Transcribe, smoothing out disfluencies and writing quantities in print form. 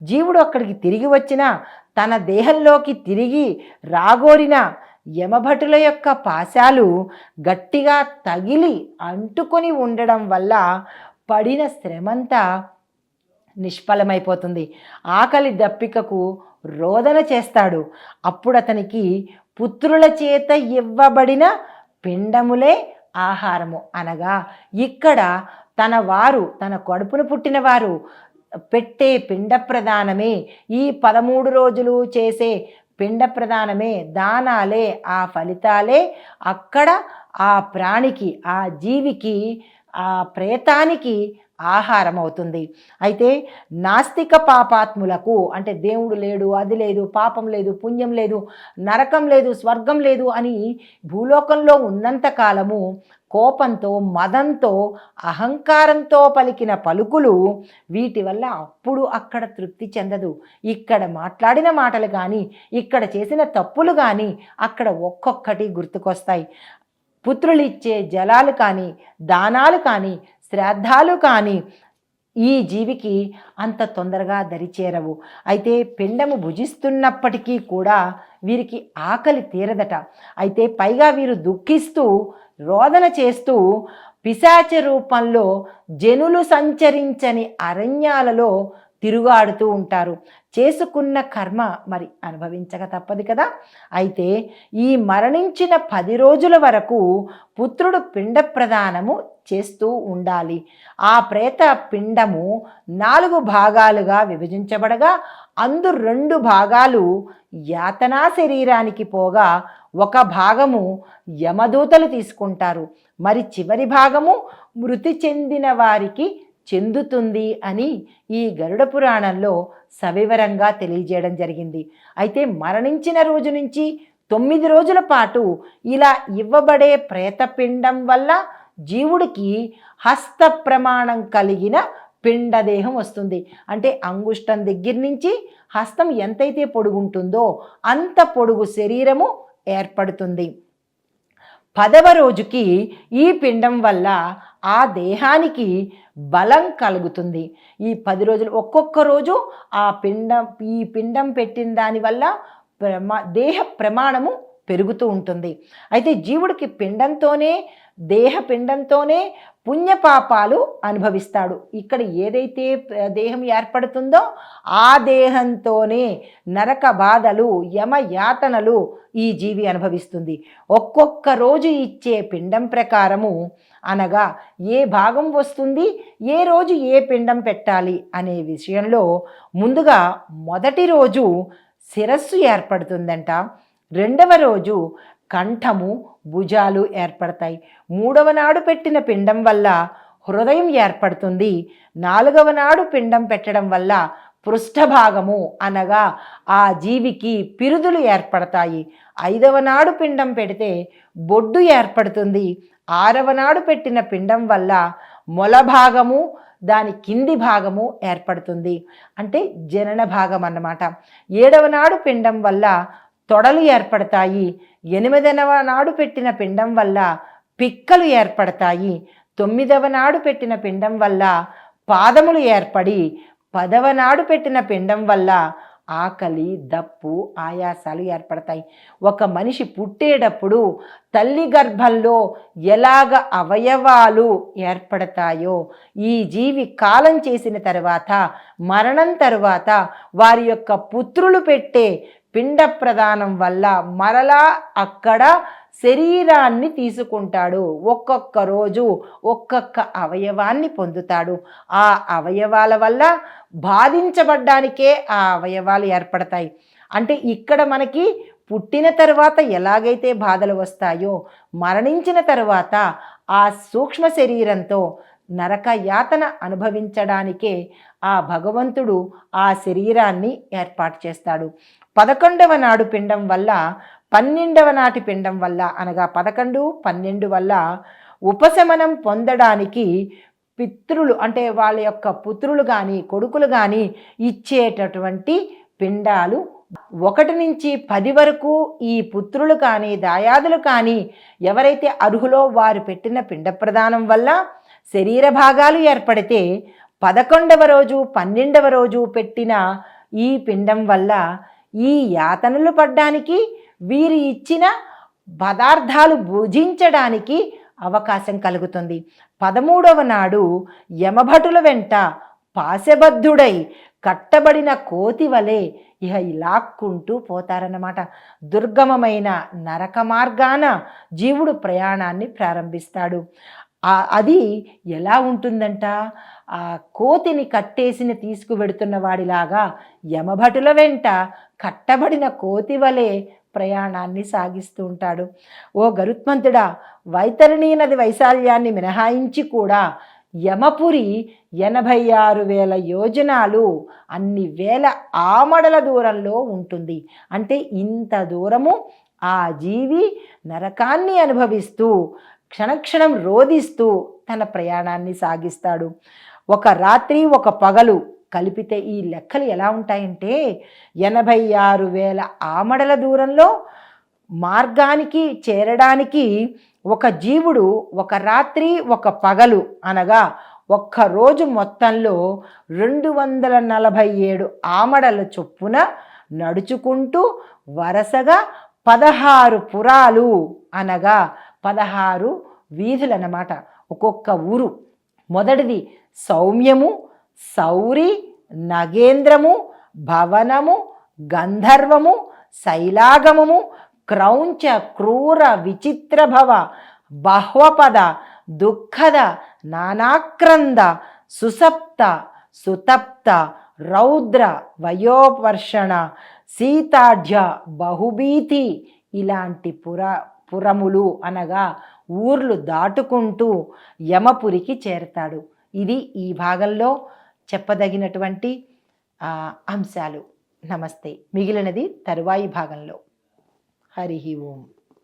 జీవుడు అక్కడికి తిరిగి వచ్చినా తన దేహంలోకి తిరిగి రాగోరిన యమభటుల యొక్క పాశాలు గట్టిగా తగిలి అంటుకొని ఉండడం వల్ల పడిన శ్రమంతా నిష్ఫలమైపోతుంది. ఆకలి దప్పికకు రోదన చేస్తాడు. అప్పుడు అతనికి పుత్రుల చేత ఇవ్వబడిన పిండములే ఆహారము. అనగా ఇక్కడ తన కడుపును పుట్టిన వారు పెట్టే పిండ ప్రదానమే, ఈ 13 రోజులు చేసే పిండ ప్రదానమే, దానాలే, ఆ ఫలితాలే అక్కడ ఆ ప్రాణికి, ఆ జీవికి, ఆ ప్రేతానికి ఆహారం అవుతుంది. అయితే నాస్తిక పాపాత్ములకు, అంటే దేవుడు లేడు, అది లేదు, పాపం లేదు, పుణ్యం లేదు, నరకం లేదు, స్వర్గం లేదు అని భూలోకంలో ఉన్నంత కాలము కోపంతో, మదంతో, అహంకారంతో పలికిన పలుకులు వీటి వల్ల అప్పుడు అక్కడ తృప్తి చెందదు. ఇక్కడ మాట్లాడిన మాటలు కానీ, ఇక్కడ చేసిన తప్పులు కానీ అక్కడ ఒక్కొక్కటి గుర్తుకొస్తాయి. పుత్రులిచ్చే జలాలు కానీ, దానాలు కానీ, శ్రాద్ధాలు కానీ ఈ జీవికి అంత తొందరగా దరిచేరవు. అయితే పిండము భుజిస్తున్నప్పటికీ కూడా వీరికి ఆకలి తీరదట. అయితే పైగా వీరు దుఃఖిస్తూ రోదన చేస్తూ పిశాచ రూపంలో జనులు సంచరించని అరణ్యాలలో తిరుగాడుతూ ఉంటారు. చేసుకున్న కర్మ మరి అనుభవించక తప్పదు కదా. అయితే ఈ మరణించిన 10 రోజుల వరకు పుత్రుడు పిండ ప్రదానము చేస్తూ ఉండాలి. ఆ ప్రేత పిండము 4 భాగాలుగా విభజించబడగా అందు 2 భాగాలు యాతనా శరీరానికి పోగా 1 భాగము యమదూతలు తీసుకుంటారు. మరి చివరి భాగము మృతి చెందిన వారికి చెందుతుంది అని ఈ గరుడ పురాణంలో సవివరంగా తెలియజేయడం జరిగింది. అయితే మరణించిన రోజు నుంచి 9 రోజుల పాటు ఇలా ఇవ్వబడే ప్రేతపిండం వల్ల జీవుడికి హస్త ప్రమాణం కలిగిన పిండదేహం వస్తుంది. అంటే అంగుష్టం దగ్గర నుంచి హస్తం ఎంతైతే పొడుగుంటుందో అంత పొడుగు శరీరము ఏర్పడుతుంది. 10వ రోజుకి ఈ పిండం వల్ల ఆ దేహానికి బలం కలుగుతుంది. ఈ 10 రోజులు ఒక్కొక్క రోజు ఈ పిండం పెట్టిన దానివల్ల దేహ ప్రమాణము పెరుగుతూ ఉంటుంది. అయితే జీవుడికి దేహ పిండంతోనే పుణ్యపాపాలు అనుభవిస్తాడు. ఇక్కడ ఏదైతే దేహం ఏర్పడుతుందో ఆ దేహంతోనే నరక బాధలు, యమయాతనలు ఈ జీవి అనుభవిస్తుంది. ఒక్కొక్క రోజు ఇచ్చే పిండం ప్రకారము, అనగా ఏ భాగం వస్తుంది, ఏ రోజు ఏ పిండం పెట్టాలి అనే విషయంలో ముందుగా మొదటి రోజు శిరస్సు ఏర్పడుతుందంట. 2వ రోజు కంఠము, భుజాలు ఏర్పడతాయి. 3వ నాడు పెట్టిన పిండం వల్ల హృదయం ఏర్పడుతుంది. 4వ నాడు పిండం పెట్టడం వల్ల పృష్ఠభాగము, అనగా ఆ జీవికి పిరుదులు ఏర్పడతాయి. 5వ నాడు పిండం పెడితే బొడ్డు ఏర్పడుతుంది. 6వ నాడు పెట్టిన పిండం వల్ల మొల భాగము, దాని కింది భాగము ఏర్పడుతుంది. అంటే జనన భాగం అన్నమాట. 7వ నాడు పిండం వల్ల తొడలు ఏర్పడతాయి. 8వ నాడు పెట్టిన పిండం వల్ల పిక్కలు ఏర్పడతాయి. 9వ నాడు పెట్టిన పిండం వల్ల పాదములు ఏర్పడి 10వ నాడు పెట్టిన పిండం వల్ల ఆకలి, దప్పు, ఆయాసాలు ఏర్పడతాయి. ఒక మనిషి పుట్టేటప్పుడు తల్లి గర్భంలో ఎలాగ అవయవాలు ఏర్పడతాయో ఈ జీవి కాలం చేసిన తర్వాత, మరణం తర్వాత వారి యొక్క పుత్రులు పెట్టే పిండ ప్రదానం వల్ల మరలా అక్కడ శరీరాన్ని తీసుకుంటాడు. ఒక్కొక్క రోజు ఒక్కొక్క అవయవాన్ని పొందుతాడు. ఆ అవయవాల వల్ల బాధించబడ్డానికే ఆ అవయవాలు ఏర్పడతాయి. అంటే ఇక్కడ మనకి పుట్టిన తర్వాత ఎలాగైతే బాధలు వస్తాయో మరణించిన తర్వాత ఆ సూక్ష్మ శరీరంతో నరక యాతన అనుభవించడానికే ఆ భగవంతుడు ఆ శరీరాన్ని ఏర్పాటు చేస్తాడు. 11వ నాడు పిండం వల్ల 12వ నాటి పిండం వల్ల, అనగా 11, 12 వల్ల ఉపశమనం పొందడానికి పితృలు, అంటే వాళ్ళ యొక్క పుత్రులు కానీ కొడుకులు కానీ ఇచ్చేటటువంటి పిండాలు 1 నుంచి 10 వరకు ఈ పుత్రులు కానీ దాయాదులు కానీ ఎవరైతే అర్హులో వారు పెట్టిన పిండ ప్రదానం వల్ల శరీర భాగాలు ఏర్పడితే 11వ రోజు 12వ రోజు పెట్టిన ఈ పిండం వల్ల ఈ యాతనలు పడ్డానికి, వీరు ఇచ్చిన పదార్థాలు భుజించడానికి అవకాశం కలుగుతుంది. 13వ నాడు యమభటుల వెంట పాశబద్ధుడై కట్టబడిన కోతి వలె ఇహ లాక్కుంటూ పోతారన్నమాట. దుర్గమమైన నరక మార్గాన జీవుడు ప్రయాణాన్ని ప్రారంభిస్తాడు. అది ఎలా ఉంటుందంట, ఆ కోతిని కట్టేసిన తీసుకువెడుతున్న వాడిలాగా యమభటుల వెంట కట్టబడిన కోతి వలె ప్రయాణాన్ని సాగిస్తూ ఉంటాడు. ఓ గరుత్మంతుడా, వైతరణీ నది వైశాల్యాన్ని మినహాయించి కూడా యమపురి 86,000 యోజనాలు, అన్ని వేల ఆమడల దూరంలో ఉంటుంది. అంటే ఇంత దూరము ఆ జీవి నరకాన్ని అనుభవిస్తూ క్షణక్షణం రోదిస్తూ తన ప్రయాణాన్ని సాగిస్తాడు. ఒక రాత్రి ఒక పగలు కలిపితే ఈ లెక్కలు ఎలా ఉంటాయంటే 86,000 ఆమడల దూరంలో మార్గానికి చేరడానికి ఒక జీవుడు ఒక రాత్రి ఒక పగలు అనగా ఒక్కరోజు మొత్తంలో 247 ఆమడల చొప్పున నడుచుకుంటూ వరుసగా 16 పురాలు అనగా 16 వీధులు అన్నమాట. ఒక్కొక్క ఊరు. మొదటిది సౌమ్యము, సౌరి, నగేంద్రము, భవనము, గంధర్వము, శైలాగమము, క్రౌంచ, క్రూర, విచిత్రభవ, బహ్వపద, దుఃఖద, నానాక్రంద, సుసప్త, సుతప్త, రౌద్ర, వయోవర్షణ, సీతాఢ్య, బహుభీతి ఇలాంటి పురములు అనగా ఊర్లు దాటుకుంటూ యమపురికి చేరతాడు. ఇది ఈ భాగంలో చెప్పదగినటువంటి అంశాలు. నమస్తే. మిగిలినది తరువాయి భాగంలో. హరి ఓం.